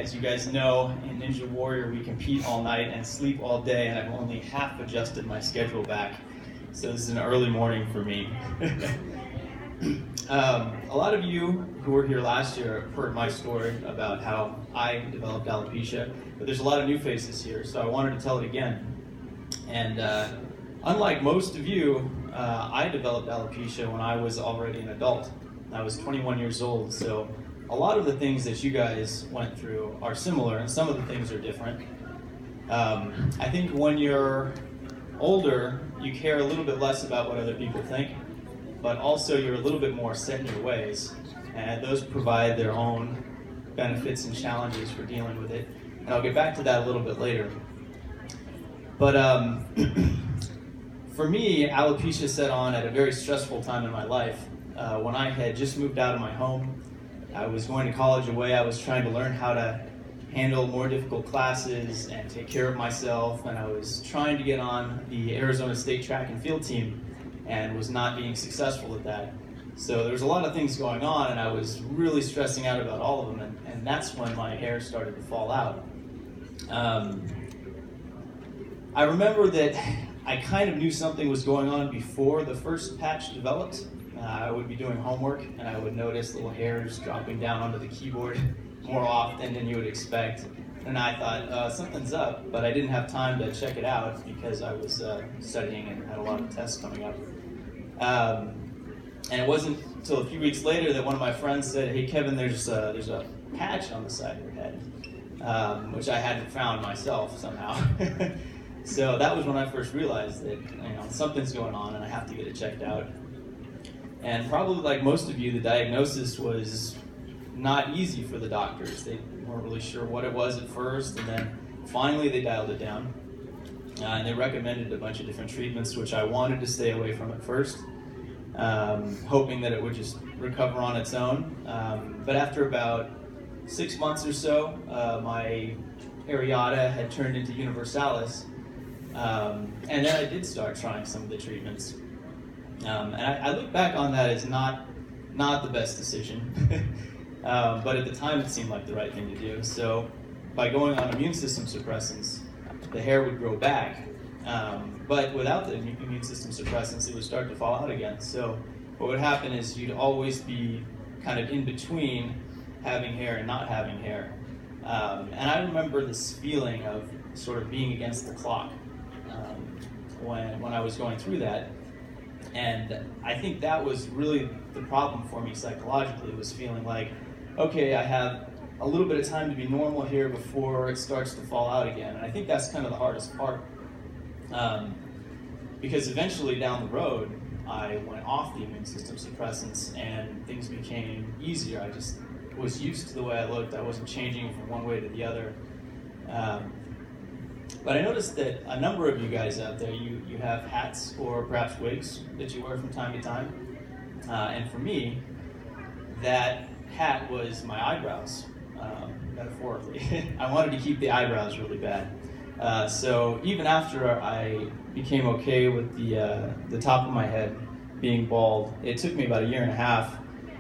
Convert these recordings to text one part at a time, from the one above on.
As you guys know, in Ninja Warrior, we compete all night and sleep all day, and I've only half adjusted my schedule back. So this is an early morning for me. A lot of you who were here last year have heard my story about how I developed alopecia, but there's a lot of new faces here, so I wanted to tell it again. And unlike most of you, I developed alopecia when I was already an adult. I was 21 years old, so a lot of the things that you guys went through are similar, and some of the things are different. I think when you're older, you care a little bit less about what other people think, but also you're a little bit more set in your ways, and those provide their own benefits and challenges for dealing with it. And I'll get back to that a little bit later. But for me, alopecia set on at a very stressful time in my life. When I had just moved out of my home, I was going to college away. I was trying to learn how to handle more difficult classes and take care of myself, and I was trying to get on the Arizona State track and field team and was not being successful at that. So there was a lot of things going on, and I was really stressing out about all of them, and that's when my hair started to fall out. I remember that I kind of knew something was going on before the first patch developed. I would be doing homework, and I would notice little hairs dropping down onto the keyboard more often than you would expect. And I thought, something's up, but I didn't have time to check it out because I was studying and had a lot of tests coming up. And it wasn't until a few weeks later that one of my friends said, "Hey Kevin, there's a patch on the side of your head," which I hadn't found myself somehow. So that was when I first realized that something's going on and I have to get it checked out. And probably like most of you, the diagnosis was not easy for the doctors. They weren't really sure what it was at first, and then finally they dialed it down. And they recommended a bunch of different treatments, which I wanted to stay away from at first, hoping that it would just recover on its own. But after about 6 months or so, my areata had turned into universalis, and then I did start trying some of the treatments. And I look back on that as not the best decision, but at the time it seemed like the right thing to do. So by going on immune system suppressants, the hair would grow back, but without the immune system suppressants, it would start to fall out again. So what would happen is you'd always be kind of in between having hair and not having hair. And I remember this feeling of sort of being against the clock when I was going through that. And I think that was really the problem for me psychologically, was feeling like, okay, I have a little bit of time to be normal here before it starts to fall out again. And I think that's kind of the hardest part. Because eventually down the road, I went off the immune system suppressants and things became easier. I just was used to the way I looked. I wasn't changing from one way to the other. But I noticed that a number of you guys out there, you have hats or perhaps wigs that you wear from time to time. And for me, that hat was my eyebrows, metaphorically. I wanted to keep the eyebrows really bad. So even after I became okay with the top of my head being bald, it took me about 1.5 years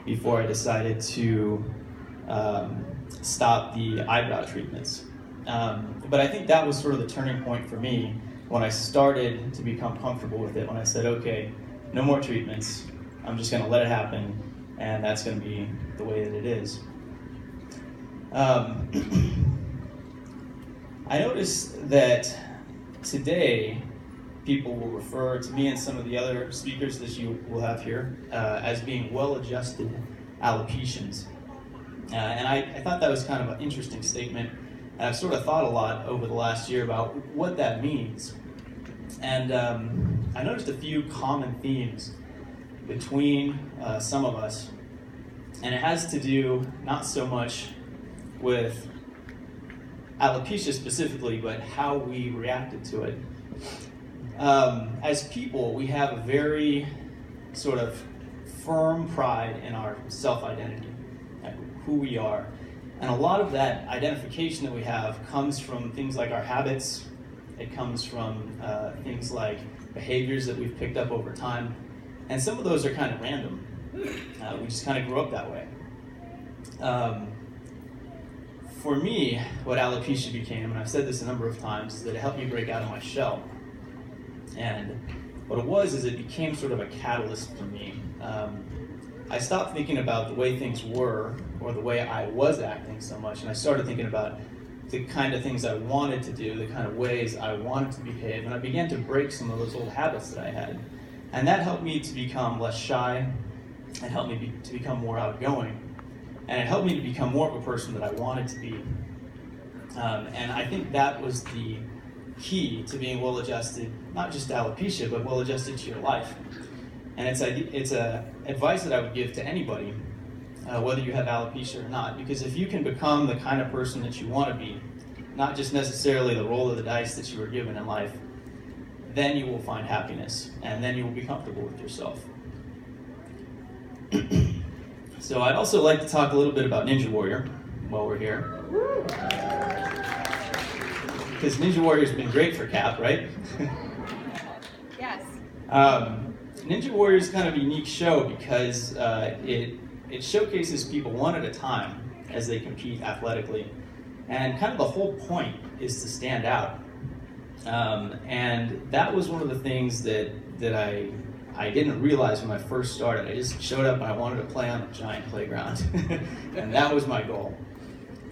before I decided to stop the eyebrow treatments. But I think that was sort of the turning point for me when I started to become comfortable with it, when I said, okay, no more treatments, I'm just going to let it happen, and that's going to be the way that it is. I noticed that today people will refer to me and some of the other speakers that you will have here as being well-adjusted alopecians. And I thought that was kind of an interesting statement. And I've sort of thought a lot over the last year about what that means. And I noticed a few common themes between some of us. And it has to do not so much with alopecia specifically, but how we reacted to it. As people, we have a very sort of firm pride in our self-identity, like who we are. And a lot of that identification that we have comes from things like our habits. It comes from things like behaviors that we've picked up over time. And some of those are kind of random. We just kind of grew up that way. for me, what alopecia became, and I've said this a number of times, is that it helped me break out of my shell. And what it was is it became sort of a catalyst for me. I stopped thinking about the way things were or the way I was acting so much, and I started thinking about the kind of things I wanted to do, the kind of ways I wanted to behave, and I began to break some of those old habits that I had. And that helped me to become less shy, it helped me to become more outgoing, and it helped me to become more of a person that I wanted to be. And I think that was the key to being well-adjusted, not just to alopecia, but well-adjusted to your life. And it's a advice that I would give to anybody, whether you have alopecia or not, because if you can become the kind of person that you want to be, not just necessarily the roll of the dice that you were given in life, then you will find happiness, and then you will be comfortable with yourself. So I'd also like to talk a little bit about Ninja Warrior while we're here. Because Ninja Warrior's been great for Cap, right? Yes. Ninja Warrior is kind of a unique show because it showcases people one at a time as they compete athletically, and kind of the whole point is to stand out. And that was one of the things that I didn't realize when I first started. I just showed up and I wanted to play on a giant playground, and that was my goal.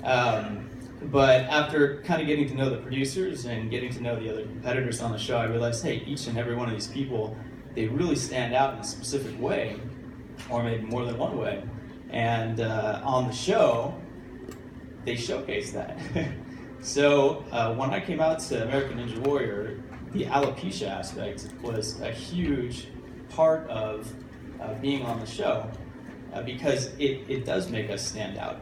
But after kind of getting to know the producers and getting to know the other competitors on the show, I realized, hey, each and every one of these people, they really stand out in a specific way, or maybe more than one way. And on the show, they showcase that. So when I came out to American Ninja Warrior, the alopecia aspect was a huge part of being on the show because it does make us stand out.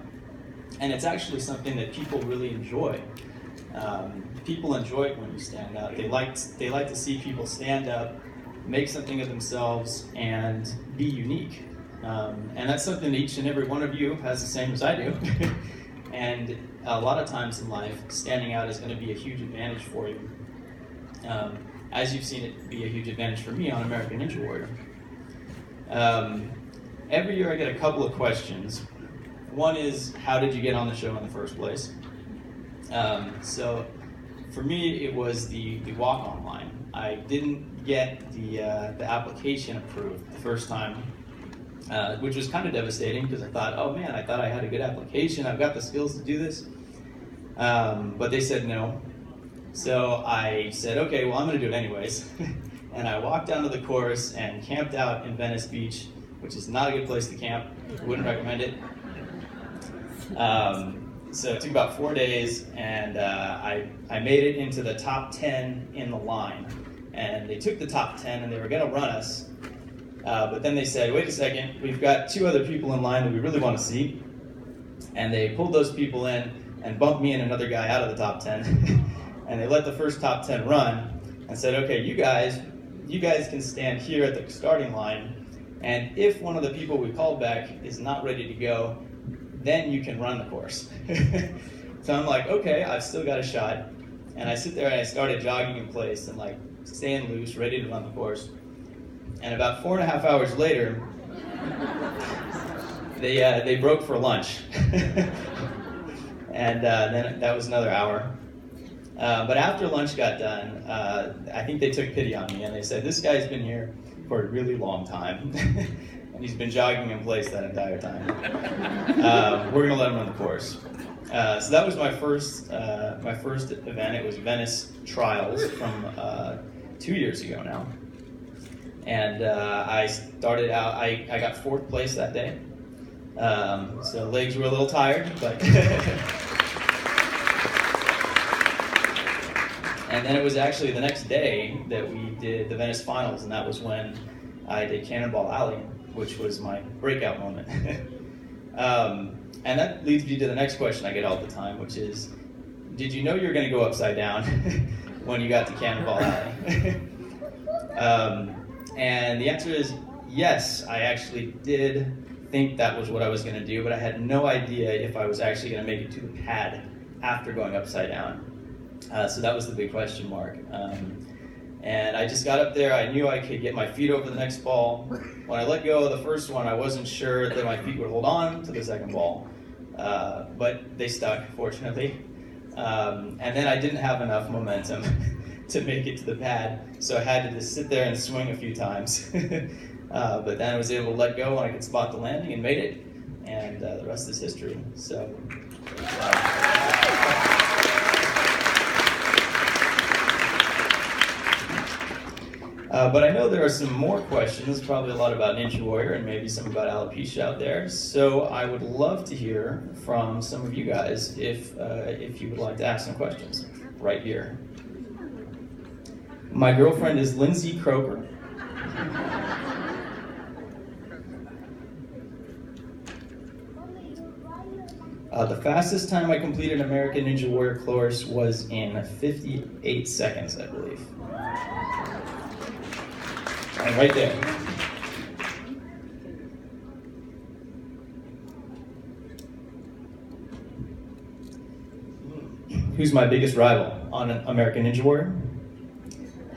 And it's actually something that people really enjoy. People enjoy it when you stand out. They like to see people stand up, make something of themselves, and be unique. And that's something that each and every one of you has the same as I do. And a lot of times in life, standing out is going to be a huge advantage for you. As you've seen it be a huge advantage for me on American Ninja Warrior. Every year I get a couple of questions. One is, how did you get on the show in the first place? So for me, it was the walk-on line. I didn't get the application approved the first time, which was kind of devastating because I thought, oh man, I thought I had a good application. I've got the skills to do this. But they said no. So I said, okay, well, I'm going to do it anyways. And I walked down to the course and camped out in Venice Beach, which is not a good place to camp. Wouldn't recommend it. So it took about 4 days, and I made it into the top 10 in the line. And they took the top 10, and they were going to run us. But then they said, wait a second, we've got 2 other people in line that we really want to see. And they pulled those people in and bumped me and another guy out of the top 10. And they let the first top 10 run and said, okay, you guys can stand here at the starting line. And if one of the people we called back is not ready to go, then you can run the course. So I'm like, okay, I've still got a shot. And I sit there and I started jogging in place and like staying loose, ready to run the course. And about 4.5 hours later, they broke for lunch. And then that was another hour. But after lunch got done, I think they took pity on me and they said, this guy's been here for a really long time. And he's been jogging in place that entire time. We're gonna let him run the course. So that was my first event. It was Venice Trials from 2 years ago now. And I started out, I got 4th place that day. So legs were a little tired, but and then it was actually the next day that we did the Venice Finals, and that was when I did Cannonball Alley, which was my breakout moment. And that leads me to the next question I get all the time, which is, did you know you were going to go upside down when you got to Cannonball Alley? And the answer is yes, I actually did think that was what I was going to do, but I had no idea if I was actually going to make it to the pad after going upside down. So that was the big question mark. And I just got up there. I knew I could get my feet over the next ball. When I let go of the first one, I wasn't sure that my feet would hold on to the second ball. but they stuck, fortunately. And then I didn't have enough momentum to make it to the pad, so I had to just sit there and swing a few times. But then I was able to let go when I could spot the landing and made it, and the rest is history. So. But I know there are some more questions, probably a lot about Ninja Warrior and maybe some about alopecia out there. So I would love to hear from some of you guys if you would like to ask some questions right here. My girlfriend is Lindsay Croker. The fastest time I completed American Ninja Warrior course was in 58 seconds, I believe. And right there. Who's my biggest rival on American Ninja Warrior?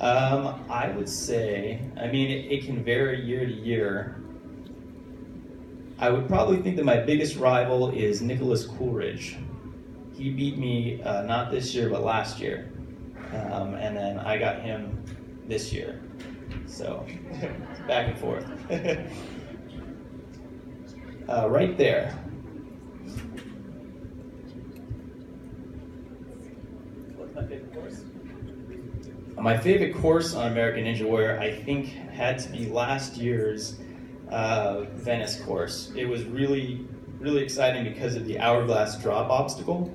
I would say, I mean, it can vary year to year. I would probably think that my biggest rival is Nicholas Coolidge. He beat me not this year, but last year. And then I got him this year. So, back and forth. Right there. What's my favorite course? My favorite course on American Ninja Warrior, I think, had to be last year's Venice course. It was really, really exciting because of the hourglass drop obstacle,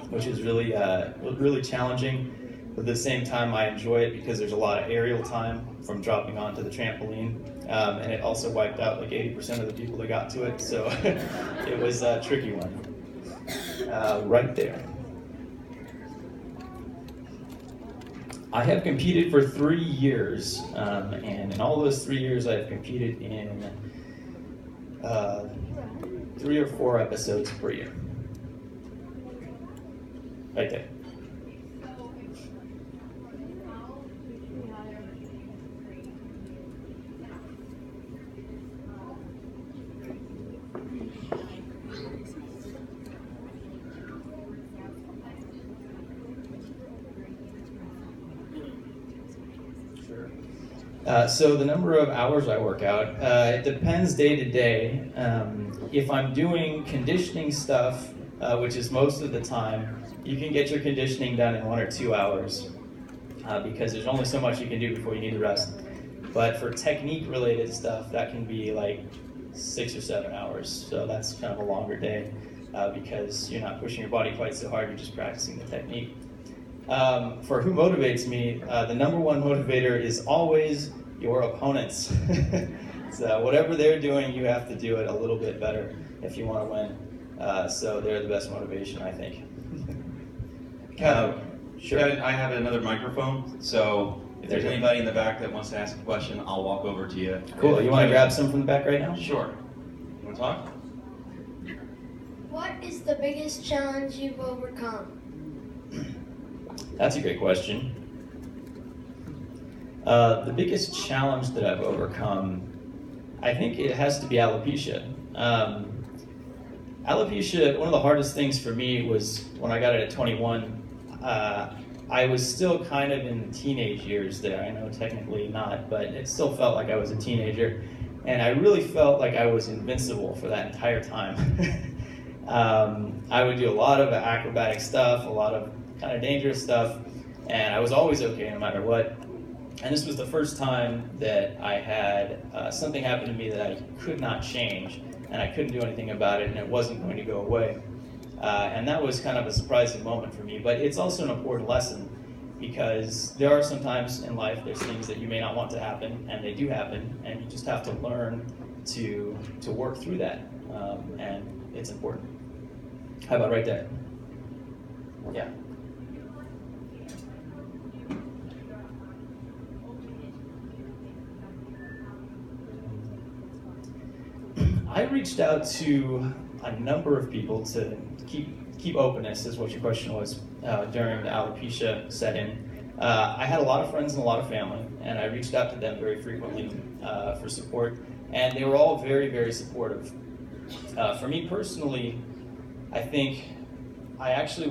which is really, really challenging. But at the same time, I enjoy it because there's a lot of aerial time from dropping onto the trampoline, and it also wiped out like 80% of the people that got to it, so it was a tricky one. Right there. I have competed for 3 years, and in all those 3 years, I have competed in 3 or 4 episodes per year. Right there. So the number of hours I work out, it depends day to day. If I'm doing conditioning stuff, which is most of the time, you can get your conditioning done in 1 or 2 hours because there's only so much you can do before you need to rest. But for technique related stuff, that can be like 6 or 7 hours. So that's kind of a longer day because you're not pushing your body quite so hard, you're just practicing the technique. For who motivates me, the number one motivator is always your opponents. So whatever they're doing, you have to do it a little bit better if you want to win. So they're the best motivation, I think. Kevin, Sure. Kevin, I have another microphone, so if there's anybody in the back that wants to ask a question, I'll walk over to you. Cool. You want to grab some from the back right now? Sure. You want to talk? What is the biggest challenge you've overcome? That's a great question. The biggest challenge that I've overcome, I think it has to be alopecia. Alopecia, one of the hardest things for me was when I got it at 21, I was still kind of in the teenage years there. I know technically not, but it still felt like I was a teenager. And I really felt like I was invincible for that entire time. I would do a lot of acrobatic stuff, a lot of kind of dangerous stuff, and I was always okay no matter what. And this was the first time that I had something happen to me that I could not change, and I couldn't do anything about it, and it wasn't going to go away. And that was kind of a surprising moment for me, but it's also an important lesson because there are some times in life there's things that you may not want to happen, and they do happen, and you just have to learn to work through that, and it's important. How about right there? Yeah. I reached out to a number of people to keep openness, is what your question was, during the alopecia set-in. I had a lot of friends and a lot of family, and I reached out to them very frequently for support, and they were all very, very supportive. For me personally, I think I actually